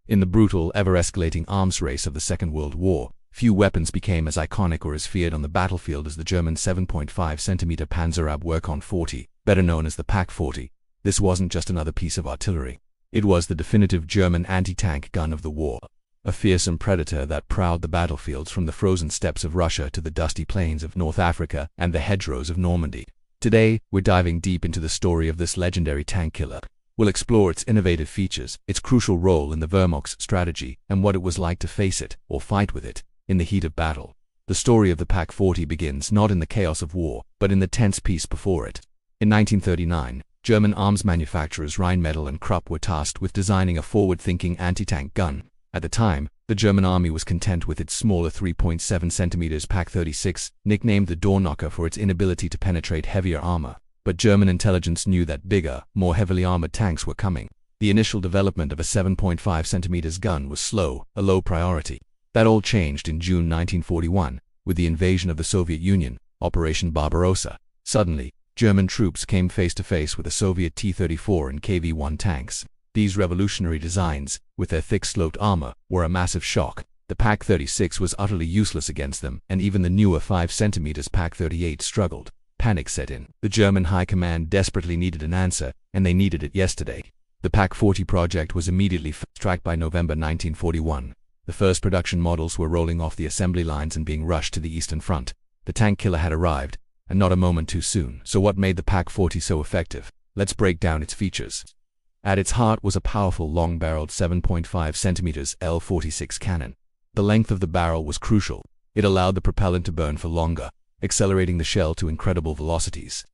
In the brutal, ever-escalating arms race of the Second World War, few weapons became as iconic or as feared on the battlefield as the German 7.5-centimeter Panzerabwehr 40, better known as the Pak-40. This wasn't just another piece of artillery. It was the definitive German anti-tank gun of the war. A fearsome predator that prowled the battlefields from the frozen steppes of Russia to the dusty plains of North Africa and the hedgerows of Normandy. Today, we're diving deep into the story of this legendary tank killer. We'll explore its innovative features, its crucial role in the Wehrmacht's strategy, and what it was like to face it, or fight with it, in the heat of battle. The story of the Pak-40 begins not in the chaos of war, but in the tense peace before it. In 1939, German arms manufacturers Rheinmetall and Krupp were tasked with designing a forward-thinking anti-tank gun. At the time, the German army was content with its smaller 3.7 centimeters Pak-36, nicknamed the Door Knocker for its inability to penetrate heavier armor. But German intelligence knew that bigger, more heavily armored tanks were coming. The initial development of a 7.5 centimeters gun was slow, a low priority. That all changed in June 1941, with the invasion of the Soviet Union, Operation Barbarossa. Suddenly, German troops came face to face with the Soviet T-34 and KV-1 tanks. These revolutionary designs, with their thick sloped armor, were a massive shock. The Pak-36 was utterly useless against them, and even the newer 5 centimeters Pak-38 struggled. Panic set in. The German high command desperately needed an answer, and they needed it yesterday. The Pak-40 project was immediately fast-tracked by November 1941. The first production models were rolling off the assembly lines and being rushed to the Eastern Front. The tank killer had arrived, and not a moment too soon. So what made the Pak-40 so effective? Let's break down its features. At its heart was a powerful long-barreled 7.5 centimeters L-46 cannon. The length of the barrel was crucial. It allowed the propellant to burn for longer, accelerating the shell to incredible velocities.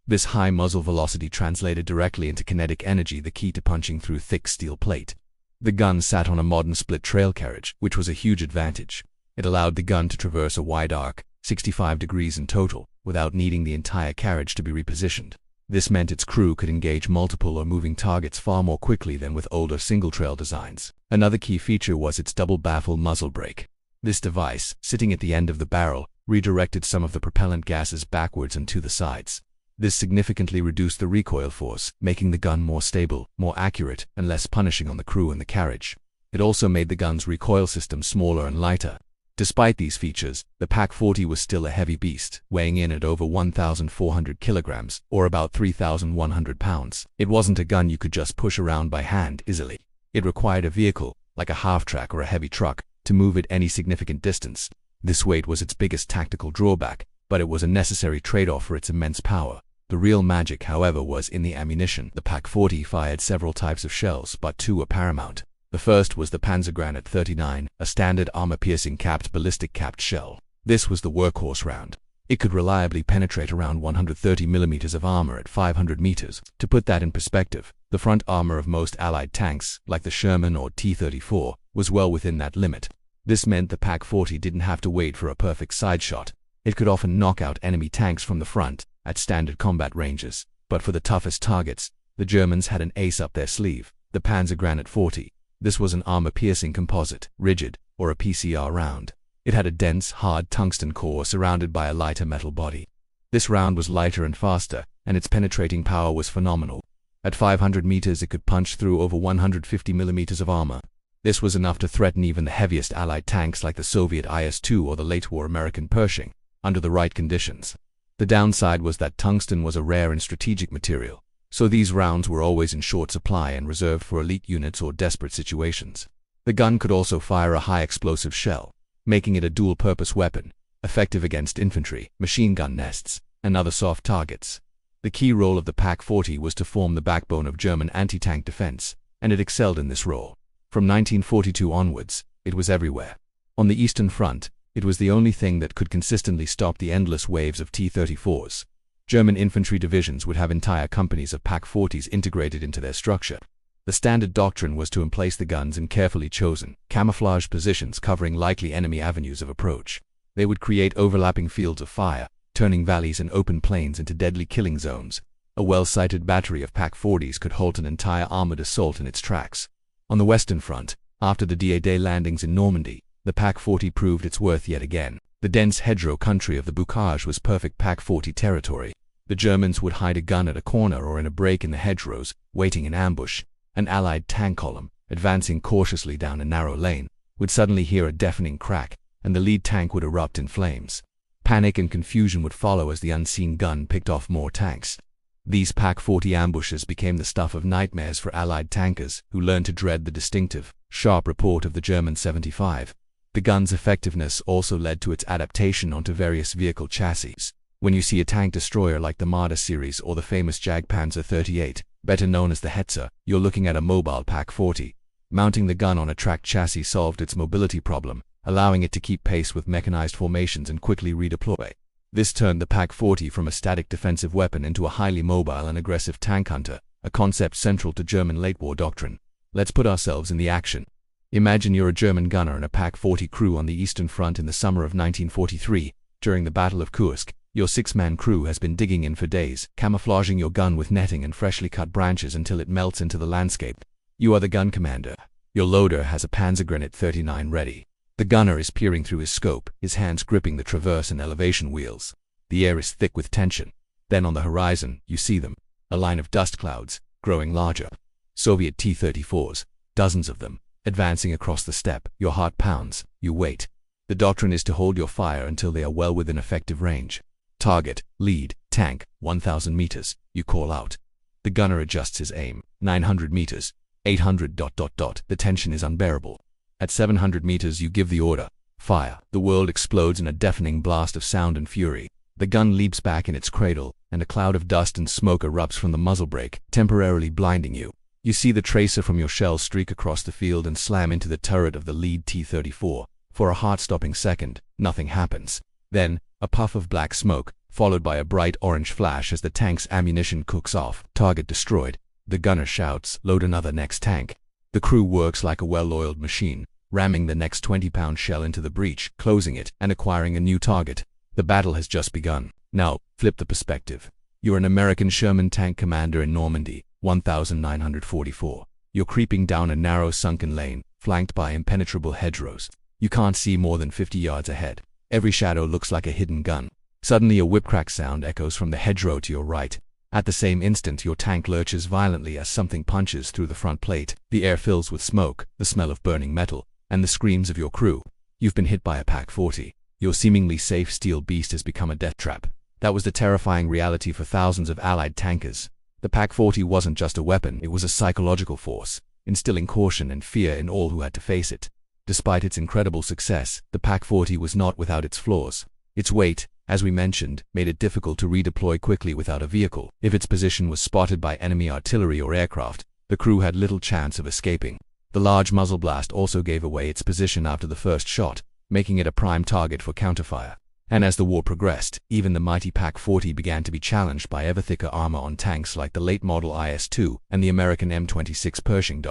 This high muzzle velocity translated directly into kinetic energy, the key to punching through thick steel plate. The gun sat on a modern split trail carriage, which was a huge advantage. It allowed the gun to traverse a wide arc, 65 degrees in total, without needing the entire carriage to be repositioned. This meant its crew could engage multiple or moving targets far more quickly than with older single-trail designs. Another key feature was its double-baffle muzzle brake. This device, sitting at the end of the barrel, redirected some of the propellant gases backwards and to the sides. This significantly reduced the recoil force, making the gun more stable, more accurate, and less punishing on the crew and the carriage. It also made the gun's recoil system smaller and lighter. Despite these features, the Pak-40 was still a heavy beast, weighing in at over 1,400 kilograms, or about 3,100 pounds. It wasn't a gun you could just push around by hand easily. It required a vehicle, like a half-track or a heavy truck, to move it any significant distance. This weight was its biggest tactical drawback, but it was a necessary trade-off for its immense power. The real magic, however, was in the ammunition. The Pak-40 fired several types of shells, but two were paramount. The first was the Panzergranate 39, a standard armor-piercing capped ballistic capped shell. This was the workhorse round. It could reliably penetrate around 130 millimeters of armor at 500 meters. To put that in perspective, the front armor of most Allied tanks, like the Sherman or T-34, was well within that limit. This meant the Pak-40 didn't have to wait for a perfect side shot. It could often knock out enemy tanks from the front, at standard combat ranges. But for the toughest targets, the Germans had an ace up their sleeve, the Panzergranate 40. This was an armor-piercing composite, rigid, or a PCR round. It had a dense, hard tungsten core surrounded by a lighter metal body. This round was lighter and faster, and its penetrating power was phenomenal. At 500 meters it could punch through over 150 millimeters of armor. This was enough to threaten even the heaviest Allied tanks like the Soviet IS-2 or the late-war American Pershing, under the right conditions. The downside was that tungsten was a rare and strategic material, so these rounds were always in short supply and reserved for elite units or desperate situations. The gun could also fire a high-explosive shell, making it a dual-purpose weapon, effective against infantry, machine gun nests, and other soft targets. The key role of the Pak-40 was to form the backbone of German anti-tank defense, and it excelled in this role. From 1942 onwards, it was everywhere. On the Eastern Front, it was the only thing that could consistently stop the endless waves of T-34s. German infantry divisions would have entire companies of Pak-40s integrated into their structure. The standard doctrine was to emplace the guns in carefully chosen, camouflaged positions covering likely enemy avenues of approach. They would create overlapping fields of fire, turning valleys and open plains into deadly killing zones. A well-sighted battery of Pak-40s could halt an entire armored assault in its tracks. On the Western Front, after the D-Day landings in Normandy, the Pak-40 proved its worth yet again. The dense hedgerow country of the Bocage was perfect Pak-40 territory. The Germans would hide a gun at a corner or in a break in the hedgerows, waiting in ambush. An Allied tank column, advancing cautiously down a narrow lane, would suddenly hear a deafening crack, and the lead tank would erupt in flames. Panic and confusion would follow as the unseen gun picked off more tanks. These Pak-40 ambushes became the stuff of nightmares for Allied tankers, who learned to dread the distinctive, sharp report of the German 75. The gun's effectiveness also led to its adaptation onto various vehicle chassis. When you see a tank destroyer like the Marder series or the famous Jagdpanzer 38, better known as the Hetzer, you're looking at a mobile Pak-40. Mounting the gun on a tracked chassis solved its mobility problem, allowing it to keep pace with mechanized formations and quickly redeploy. This turned the Pak-40 from a static defensive weapon into a highly mobile and aggressive tank hunter, a concept central to German late-war doctrine. Let's put ourselves in the action. Imagine you're a German gunner and a Pak-40 crew on the Eastern Front in the summer of 1943. During the Battle of Kursk, your 6-man crew has been digging in for days, camouflaging your gun with netting and freshly cut branches until it melts into the landscape. You are the gun commander. Your loader has a Panzergranate 39 ready. The gunner is peering through his scope, his hands gripping the traverse and elevation wheels. The air is thick with tension. Then on the horizon, you see them. A line of dust clouds, growing larger. Soviet T-34s, dozens of them, advancing across the steppe. Your heart pounds. You wait. The doctrine is to hold your fire until they are well within effective range. Target, lead, tank, 1,000 meters. You call out. The gunner adjusts his aim. 900 meters. 800. The tension is unbearable. At 700 meters you give the order. Fire. The world explodes in a deafening blast of sound and fury. The gun leaps back in its cradle, and a cloud of dust and smoke erupts from the muzzle brake, temporarily blinding you. You see the tracer from your shell streak across the field and slam into the turret of the lead T-34. For a heart-stopping second, nothing happens. Then, a puff of black smoke, followed by a bright orange flash as the tank's ammunition cooks off. Target destroyed. The gunner shouts, "Load another next tank." The crew works like a well-oiled machine, ramming the next 20-pound shell into the breech, closing it, and acquiring a new target. The battle has just begun. Now, flip the perspective. You're an American Sherman tank commander in Normandy, 1944. You're creeping down a narrow sunken lane, flanked by impenetrable hedgerows. You can't see more than 50 yards ahead. Every shadow looks like a hidden gun. Suddenly a whip-crack sound echoes from the hedgerow to your right. At the same instant your tank lurches violently as something punches through the front plate. The air fills with smoke, the smell of burning metal, and the screams of your crew. You've been hit by a Pak-40. Your seemingly safe steel beast has become a death trap. That was the terrifying reality for thousands of Allied tankers. The Pak-40 wasn't just a weapon, it was a psychological force, instilling caution and fear in all who had to face it. Despite its incredible success, the Pak-40 was not without its flaws. Its weight, as we mentioned, made it difficult to redeploy quickly without a vehicle. If its position was spotted by enemy artillery or aircraft, the crew had little chance of escaping. The large muzzle blast also gave away its position after the first shot, making it a prime target for counterfire. And as the war progressed, even the mighty Pak-40 began to be challenged by ever thicker armor on tanks like the late-model IS-2 and the American M26 Pershing.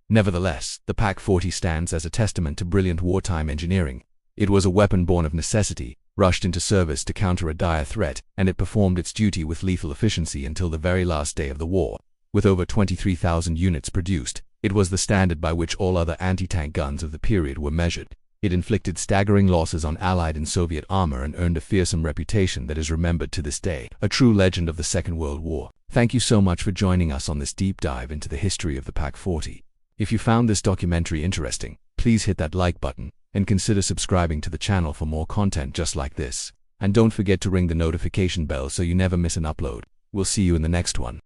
Nevertheless, the Pak-40 stands as a testament to brilliant wartime engineering. It was a weapon born of necessity, rushed into service to counter a dire threat, and it performed its duty with lethal efficiency until the very last day of the war. With over 23,000 units produced, it was the standard by which all other anti-tank guns of the period were measured. It inflicted staggering losses on Allied and Soviet armor and earned a fearsome reputation that is remembered to this day, a true legend of the Second World War. Thank you so much for joining us on this deep dive into the history of the Pak-40. If you found this documentary interesting, please hit that like button, and consider subscribing to the channel for more content just like this. And don't forget to ring the notification bell so you never miss an upload. We'll see you in the next one.